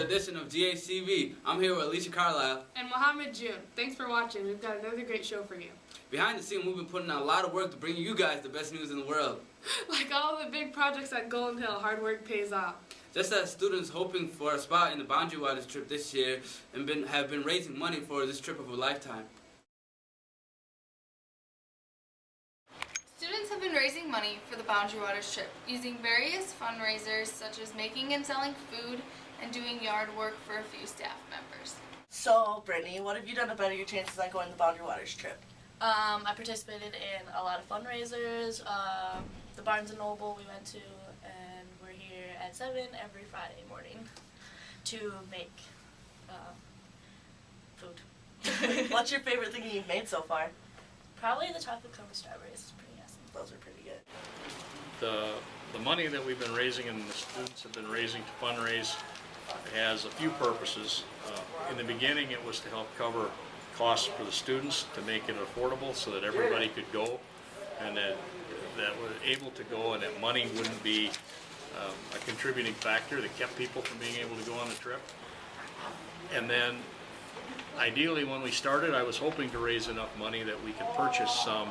edition of GHTV. I'm here with Alicia Carlisle and Mohammed June. Thanks for watching. We've got another great show for you. Behind the scenes, we've been putting out a lot of work to bring you guys the best news in the world. Like all the big projects at Golden Hill, hard work pays off. Just as students hoping for a spot in the Boundary Waters trip this year and have been raising money for this trip of a lifetime. Students have been raising money for the Boundary Waters trip using various fundraisers such as making and selling food and doing yard work for a few staff members. So, Brittany, what have you done to better your chances on going to the Boundary Waters trip? I participated in a lot of fundraisers, the Barnes & Noble we went to, and we're here at 7 every Friday morning to make food. What's your favorite thing you've made so far? Probably the chocolate covered strawberries. It's pretty awesome. Those are pretty good. The money that we've been raising and the students have been raising to fundraise has a few purposes. In the beginning, it was to help cover costs for the students to make it affordable so that everybody could go and that were able to go, and that money wouldn't be a contributing factor that kept people from being able to go on the trip. And then ideally when we started, I was hoping to raise enough money that we could purchase some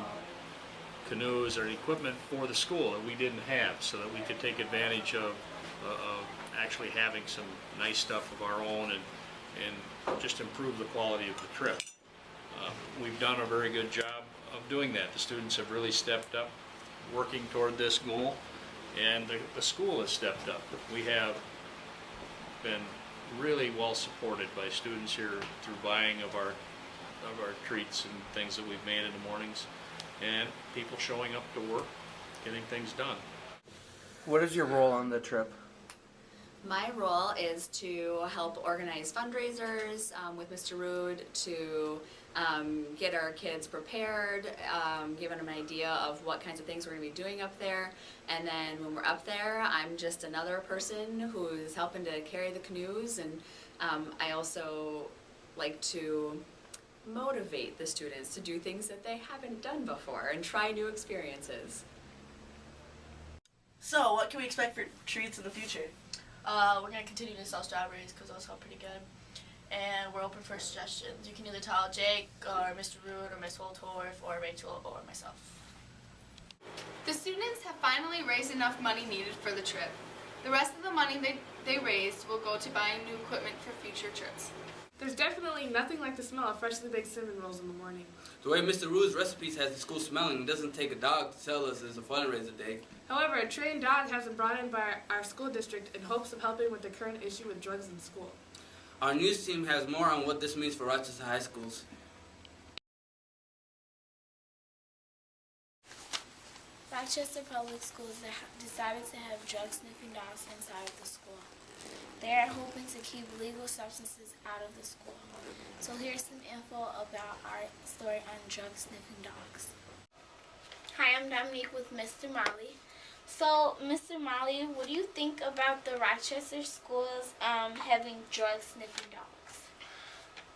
canoes or equipment for the school that we didn't have, so that we could take advantage of actually having some nice stuff of our own and just improve the quality of the trip. We've done a very good job of doing that. The students have really stepped up working toward this goal, and the school has stepped up. We have been really well supported by students here through buying of our treats and things that we've made in the mornings, and people showing up to work, getting things done. What is your role on the trip? My role is to help organize fundraisers with Mr. Rood to get our kids prepared, give them an idea of what kinds of things we're going to be doing up there, and then when we're up there, I'm just another person who's helping to carry the canoes, and I also like to motivate the students to do things that they haven't done before and try new experiences. So, what can we expect for treats in the future? We're going to continue to sell strawberries because those sound pretty good. And we're open for suggestions. You can either tell Jake or Mr. Rood or Miss Holtorf or Rachel or myself. The students have finally raised enough money needed for the trip. The rest of the money they raised will go to buying new equipment for future trips. There's definitely nothing like the smell of freshly baked cinnamon rolls in the morning. The way Mr. Rood's recipes has the school smelling, it doesn't take a dog to tell us it's a fundraiser day. However, a trained dog has been brought in by our school district in hopes of helping with the current issue with drugs in school. Our news team has more on what this means for Rochester high schools. Rochester Public Schools decided to have drug-sniffing dogs inside of the school. They are hoping to keep legal substances out of the school. So here's some info about our story on drug-sniffing dogs. Hi, I'm Dominique with Mr. Molly. So, Mr. Molly, what do you think about the Rochester schools having drug-sniffing dogs?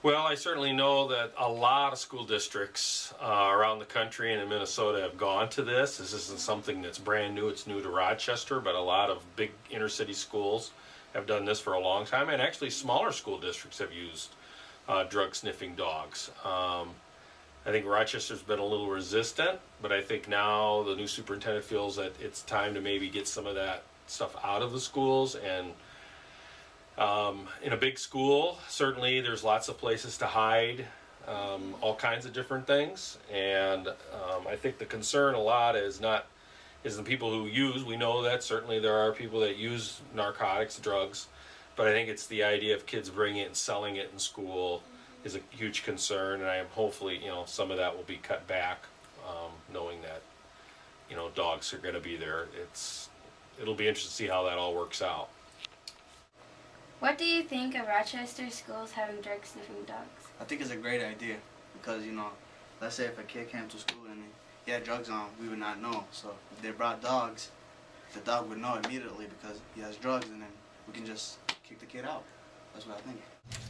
Well, I certainly know that a lot of school districts around the country and in Minnesota have gone to this. This isn't something that's brand new. It's new to Rochester, but a lot of big inner city schools have done this for a long time, and actually smaller school districts have used drug sniffing dogs. I think Rochester's been a little resistant, but I think now the new superintendent feels that it's time to maybe get some of that stuff out of the schools. And in a big school, certainly there's lots of places to hide all kinds of different things, and I think the concern a lot is the people who use. We know that certainly there are people that use narcotics, drugs, but I think it's the idea of kids bringing it and selling it in school is a huge concern, and I am hopefully, some of that will be cut back, knowing that, dogs are going to be there. It'll be interesting to see how that all works out. What do you think of Rochester schools having drug-sniffing dogs? I think it's a great idea because, let's say if a kid came to school and he had drugs on, we would not know. So if they brought dogs, the dog would know immediately because he has drugs, and then we can just kick the kid out. That's what I think.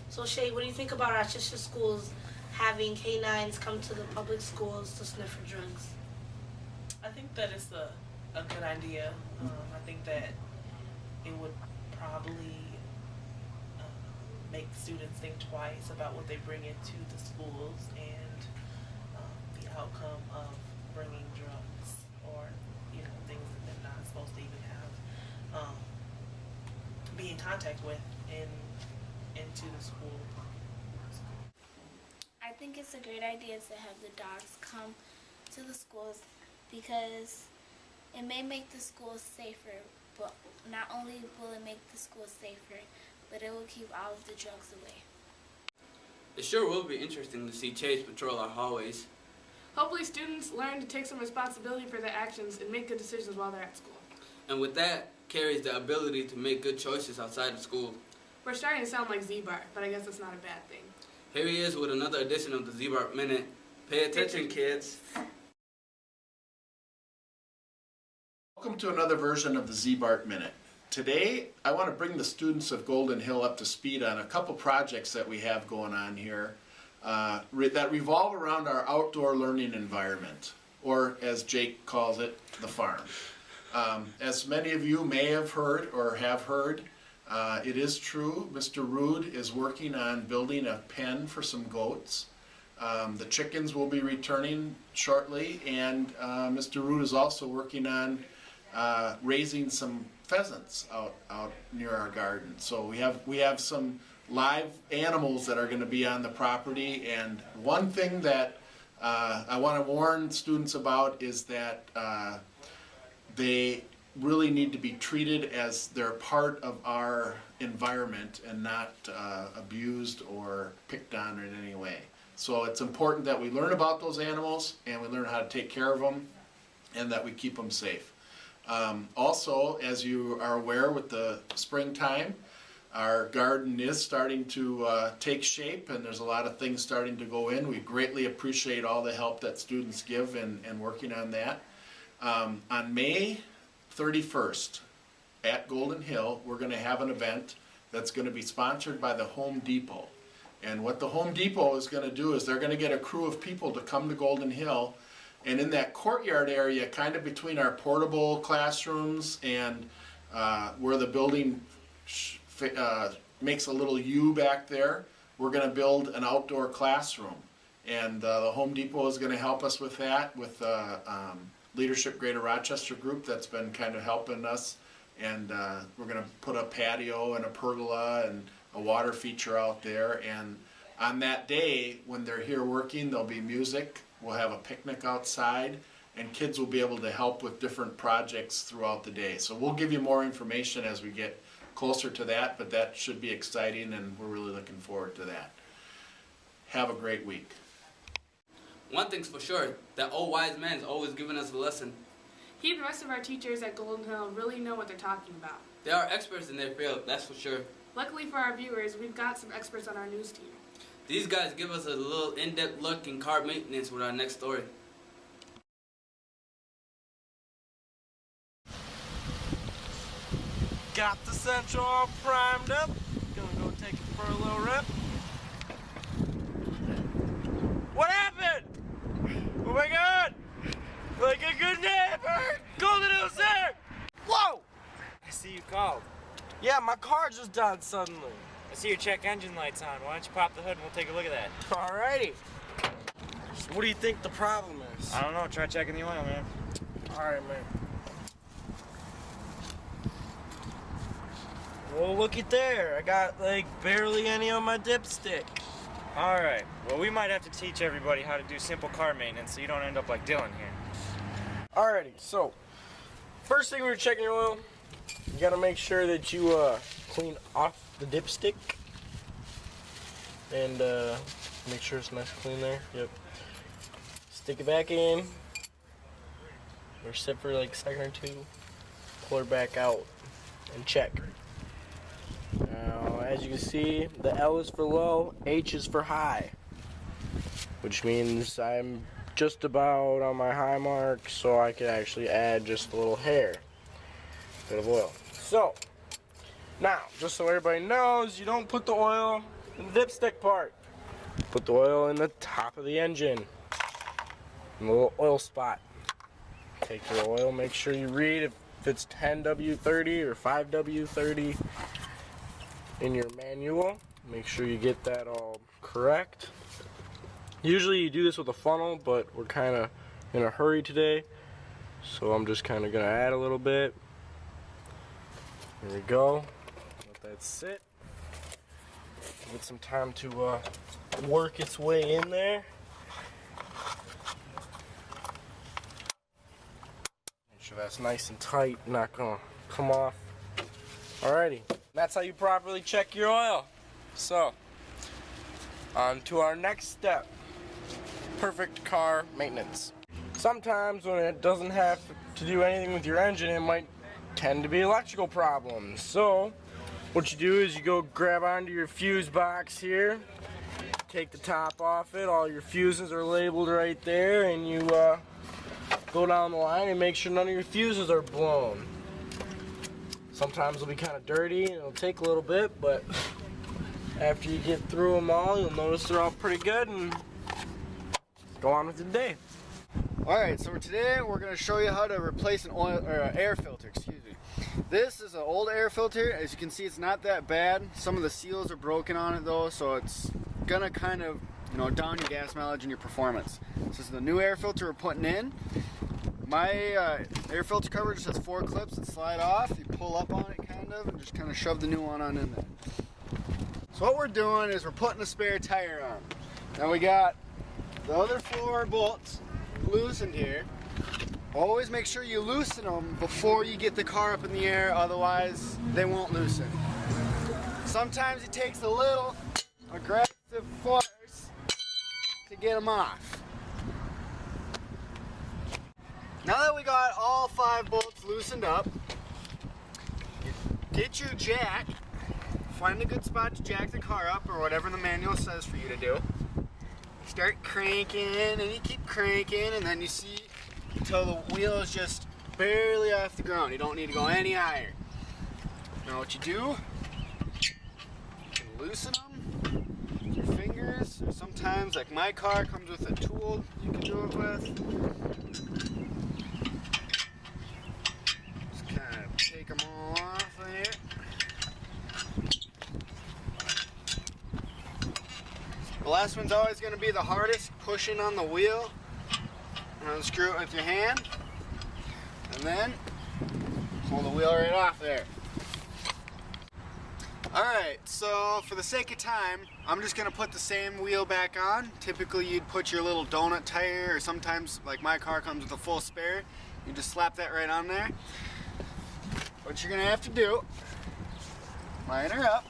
So, Shay, what do you think about Rochester schools having canines come to the public schools to sniff for drugs? I think that it's a good idea. I think that it would probably make students think twice about what they bring into the schools and the outcome of bringing drugs or things that they're not supposed to even have be in contact with into the school. I think it's a great idea to have the dogs come to the schools because it may make the schools safer, but not only will it make the schools safer, but it will keep all of the drugs away. It sure will be interesting to see Chase patrol our hallways. Hopefully students learn to take some responsibility for their actions and make good decisions while they're at school. And with that carries the ability to make good choices outside of school. We're starting to sound like Z-Bart, but I guess it's not a bad thing. Here he is with another edition of the Z-Bart Minute. Pay attention, kids. Welcome to another version of the Z-Bart Minute. Today, I want to bring the students of Golden Hill up to speed on a couple projects that we have going on here that revolve around our outdoor learning environment, or as Jake calls it, the farm. As many of you may have heard or have heard, it is true, Mr. Rood is working on building a pen for some goats. The chickens will be returning shortly, and Mr. Rood is also working on raising some pheasants out near our garden. So we have some live animals that are going to be on the property, and one thing that I want to warn students about is that they really need to be treated as they're part of our environment and not abused or picked on in any way. So it's important that we learn about those animals and we learn how to take care of them and that we keep them safe. Also, as you are aware, with the springtime, our garden is starting to take shape, and there's a lot of things starting to go in. We greatly appreciate all the help that students give in working on that. On May 31st at Golden Hill, we're going to have an event that's going to be sponsored by the Home Depot. And what the Home Depot is going to do is they're going to get a crew of people to come to Golden Hill, and in that courtyard area, kind of between our portable classrooms and where the building makes a little U back there, we're going to build an outdoor classroom. And the Home Depot is going to help us with that, with Leadership Greater Rochester group that's been kind of helping us. And we're going to put a patio and a pergola and a water feature out there. And on that day, when they're here working, there'll be music. We'll have a picnic outside, and kids will be able to help with different projects throughout the day. So we'll give you more information as we get closer to that, but that should be exciting, and we're really looking forward to that. Have a great week. One thing's for sure, that old wise man's always giving us a lesson. He and the rest of our teachers at Golden Hill really know what they're talking about. They are experts in their field, that's for sure. Luckily for our viewers, we've got some experts on our news team. These guys give us a little in-depth look in car maintenance with our next story. Got the Central all primed up. Gonna go take it for a little rip. What happened? Oh my God! Like a good neighbor! Golden Hills there! Whoa! I see you called. Yeah, my car just died suddenly. I see your check engine light's on. Why don't you pop the hood and we'll take a look at that? Alrighty. So what do you think the problem is? I don't know. Try checking the oil, man. Alright, man. Well, look at there. I got, like, barely any on my dipstick. Alright. Well, we might have to teach everybody how to do simple car maintenance so you don't end up like Dylan here. Alrighty, so, first thing we're checking your oil, you gotta make sure that you, clean off the dipstick. And, make sure it's nice and clean there. Yep. Stick it back in. Or sit for like a second or two. Pull her back out and check. Now, as you can see, the L is for low, H is for high. Which means I'm just about on my high mark, so I can actually add just a little hair bit of oil. So, now, just so everybody knows, you don't put the oil in the dipstick part. Put the oil in the top of the engine, in the little oil spot. Take your oil, make sure you read if it's 10W30 or 5W30 in your manual. Make sure you get that all correct. Usually you do this with a funnel, but we're kind of in a hurry today, so I'm just kind of going to add a little bit. There we go. Let that sit. Give it some time to work its way in there. Make sure that's nice and tight, not going to come off. Alrighty, that's how you properly check your oil. So, on to our next step. Perfect car maintenance. Sometimes when it doesn't have to do anything with your engine, it might tend to be electrical problems. So, what you do is you go grab onto your fuse box here, take the top off it, all your fuses are labeled right there, and you go down the line and make sure none of your fuses are blown. Sometimes it'll be kind of dirty and it'll take a little bit, but after you get through them all, you'll notice they're all pretty good and go on with the day. Alright, so today we're going to show you how to replace an oil or air filter, excuse me. This is an old air filter. As you can see, it's not that bad. Some of the seals are broken on it though, so it's gonna kind of, down your gas mileage and your performance. This is the new air filter we're putting in. My air filter cover just has 4 clips that slide off. You pull up on it kind of and just kind of shove the new one on in there. So what we're doing is we're putting a spare tire on. Now we got the other 4 bolts loosened here. Always make sure you loosen them before you get the car up in the air, otherwise they won't loosen. Sometimes it takes a little aggressive force to get them off. Now that we got all 5 bolts loosened up, get your jack, find a good spot to jack the car up or whatever the manual says for you to do. Start cranking and you keep cranking, and then you see until the wheel is just barely off the ground. You don't need to go any higher. Now what you do, you can loosen them with your fingers, or sometimes, like my car comes with a tool you can do it with. Just kind of take them all off there. The last one's always going to be the hardest, pushing on the wheel. Unscrew it with your hand, and then pull the wheel right off there. Alright, so for the sake of time, I'm just going to put the same wheel back on. Typically you'd put your little donut tire, or sometimes, like my car comes with a full spare, you just slap that right on there. What you're going to have to do, line her up.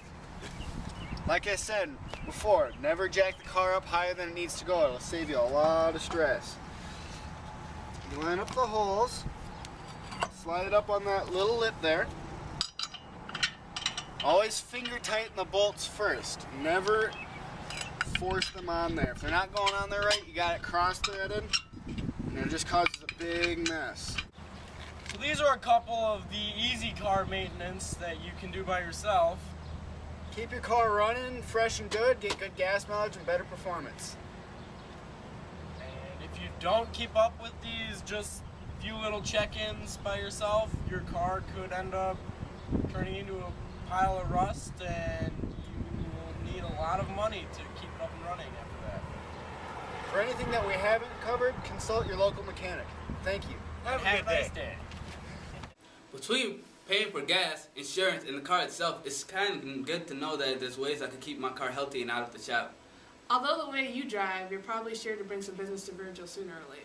Like I said before, never jack the car up higher than it needs to go. It'll save you a lot of stress. You line up the holes, slide it up on that little lip there. Always finger tighten the bolts first. Never force them on there. If they're not going on there right, you got it cross-threaded, and it just causes a big mess. So these are a couple of the easy car maintenance that you can do by yourself. Keep your car running, fresh and good, get good gas mileage and better performance. If you don't keep up with these just few little check-ins by yourself, your car could end up turning into a pile of rust, and you will need a lot of money to keep it up and running after that. For anything that we haven't covered, consult your local mechanic. Thank you. Have a nice day. Between paying for gas, insurance, and the car itself, it's kind of good to know that there's ways I can keep my car healthy and out of the shop. Although the way you drive, you're probably sure to bring some business to Virgil sooner or later.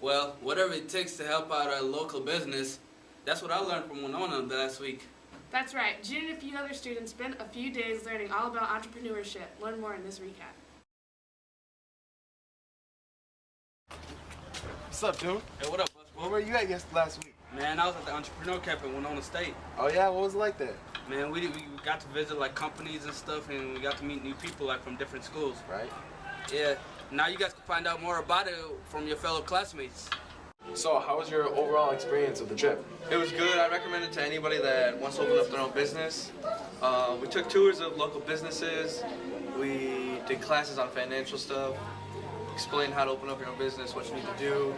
Well, whatever it takes to help out our local business, that's what I learned from Winona last week. That's right. June and a few other students spent a few days learning all about entrepreneurship. Learn more in this recap. What's up, dude? Hey, what up, Bus? Where were you at last week? Man, I was at the entrepreneur camp in Winona State. Oh yeah, what was it like there? Man, we got to visit like companies and stuff, and we got to meet new people like from different schools. Right. Yeah. Now you guys can find out more about it from your fellow classmates. So, how was your overall experience of the trip? It was good. I recommend it to anybody that wants to open up their own business. We took tours of local businesses. We did classes on financial stuff, explained how to open up your own business, what you need to do.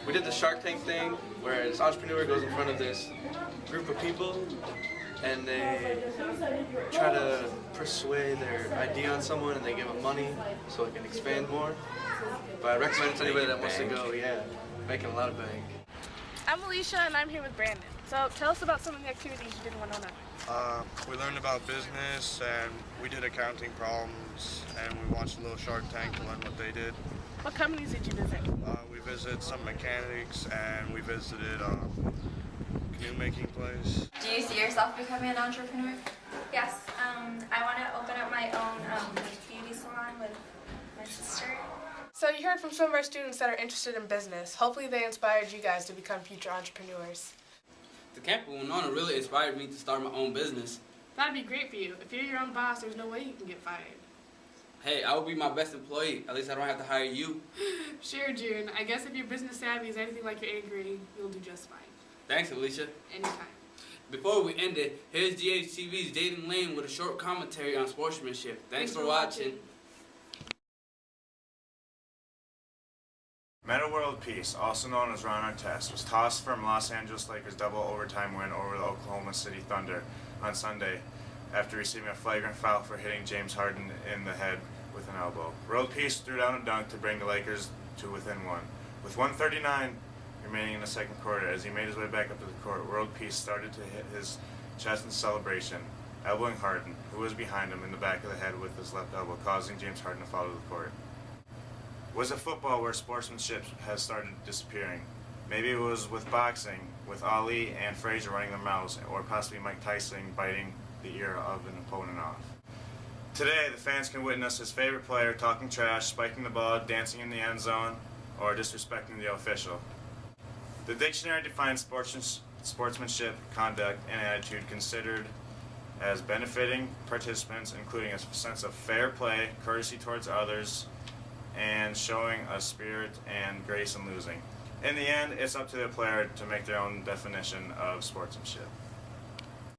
We did the Shark Tank thing, where this entrepreneur goes in front of this group of people, and they try to persuade their idea on someone, and they give them money so it can expand more. But I recommend it to anybody that wants to go, making a lot of bank. I'm Alicia, and I'm here with Brandon. So tell us about some of the activities you did in Winona. We learned about business, and we did accounting problems, and we watched a little Shark Tank to learn what they did. What companies did you visit? We visited some mechanics, and we visited a canoe making place. Do you see yourself becoming an entrepreneur? Yes, I want to open up my own beauty salon with my sister. So you heard from some of our students that are interested in business. Hopefully they inspired you guys to become future entrepreneurs. The camp in Winona really inspired me to start my own business. That'd be great for you. If you're your own boss, there's no way you can get fired. Hey, I will be my best employee. At least I don't have to hire you. Sure, June. I guess if your business savvy is anything like your angry, you'll do just fine. Thanks, Alicia. Anytime. Before we end it, here's GHTV's Dating Lane with a short commentary on sportsmanship. Thanks for watching. Meta World Peace, also known as Ron Artest, was tossed from Los Angeles Lakers' double overtime win over the Oklahoma City Thunder on Sunday after receiving a flagrant foul for hitting James Harden in the head with an elbow. World Peace threw down a dunk to bring the Lakers to within one. With 1:39 remaining in the second quarter, as he made his way back up to the court, World Peace started to hit his chest in celebration, elbowing Harden, who was behind him in the back of the head with his left elbow, causing James Harden to fall to the court. Was it football where sportsmanship has started disappearing? Maybe it was with boxing, with Ali and Frazier running their mouths, or possibly Mike Tyson biting the ear of an opponent off. Today, the fans can witness his favorite player talking trash, spiking the ball, dancing in the end zone, or disrespecting the official. The dictionary defines sportsmanship, conduct, and attitude considered as benefiting participants, including a sense of fair play, courtesy towards others, and showing a spirit and grace in losing. In the end, it's up to the player to make their own definition of sportsmanship.